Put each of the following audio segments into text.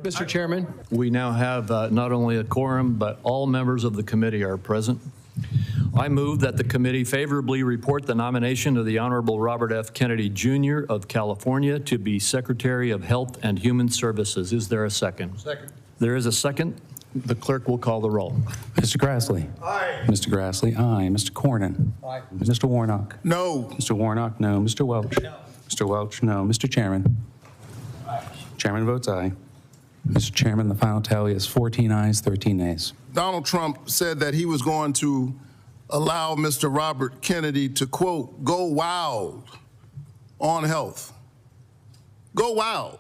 Mr. Chairman. We now have not only a quorum, but all members of the committee are present. I move that the committee favorably report the nomination of the Honorable Robert F. Kennedy, Jr. of California to be Secretary of Health and Human Services. Is there a second? Second. There is a second. The clerk will call the roll. Mr. Grassley. Aye. Mr. Grassley, aye. Mr. Cornyn. Aye. Mr. Warnock. No. Mr. Warnock, no. Mr. Welch. No. Mr. Welch, no. Mr. Chairman. Aye. Chairman votes aye. Mr. Chairman, the final tally is 14 ayes, 13 nays. Donald Trump said that he was going to allow Mr. Robert Kennedy to, quote, go wild on health. Go wild.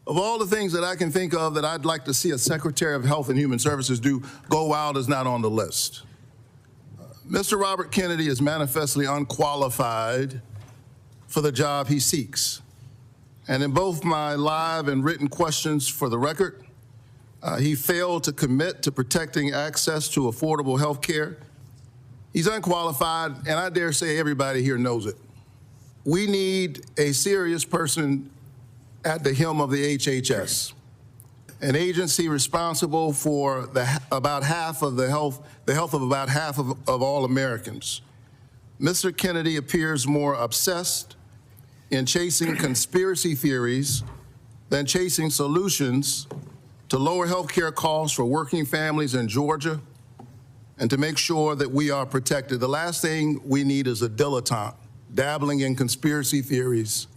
Of all the things that I can think of that I'd like to see a Secretary of Health and Human Services do, go wild is not on the list. Mr. Robert Kennedy is manifestly unqualified for the job he seeks. And in both my live and written questions for the record, he failed to commit to protecting access to affordable health care. He's unqualified, and I dare say everybody here knows it. We need a serious person at the helm of the HHS, an agency responsible for about half of the health of about half of all Americans. Mr. Kennedy appears more obsessed in chasing conspiracy theories than chasing solutions to lower health care costs for working families in Georgia and to make sure that we are protected. The last thing we need is a dilettante dabbling in conspiracy theories.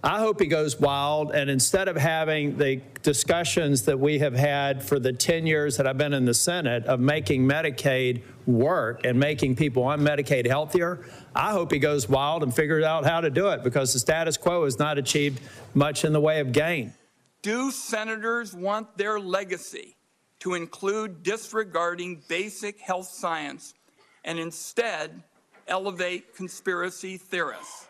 I hope he goes wild, and instead of having the discussions that we have had for the 10 years that I've been in the Senate of making Medicaid work and making people on Medicaid healthier, I hope he goes wild and figures out how to do it, because the status quo has not achieved much in the way of gain. Do senators want their legacy to include disregarding basic health science and instead elevate conspiracy theorists?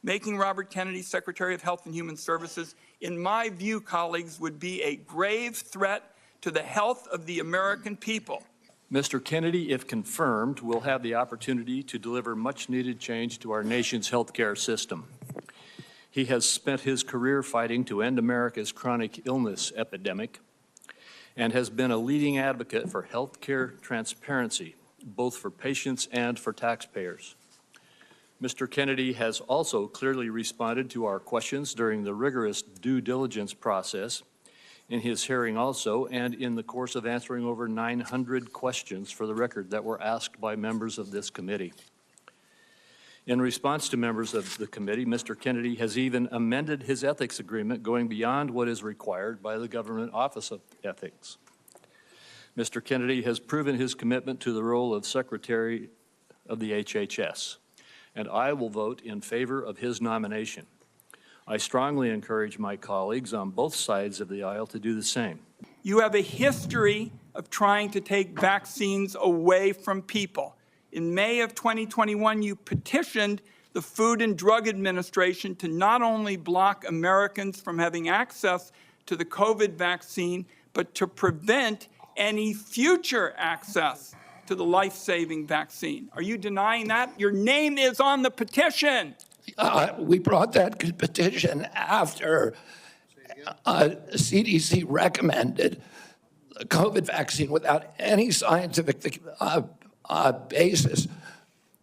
Making Robert Kennedy Secretary of Health and Human Services, in my view, colleagues, would be a grave threat to the health of the American people. Mr. Kennedy, if confirmed, will have the opportunity to deliver much-needed change to our nation's healthcare system. He has spent his career fighting to end America's chronic illness epidemic and has been a leading advocate for healthcare transparency, both for patients and for taxpayers. Mr. Kennedy has also clearly responded to our questions during the rigorous due diligence process, in his hearing also, and in the course of answering over 900 questions for the record that were asked by members of this committee. In response to members of the committee, Mr. Kennedy has even amended his ethics agreement, going beyond what is required by the Government Office of Ethics. Mr. Kennedy has proven his commitment to the role of Secretary of the HHS, and I will vote in favor of his nomination. I strongly encourage my colleagues on both sides of the aisle to do the same. You have a history of trying to take vaccines away from people. In May of 2021, you petitioned the Food and Drug Administration to not only block Americans from having access to the COVID vaccine, but to prevent any future access to the life-saving vaccine. Are you denying that? Your name is on the petition. We brought that petition after CDC recommended the COVID vaccine without any scientific basis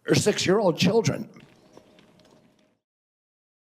for 6-year-old children.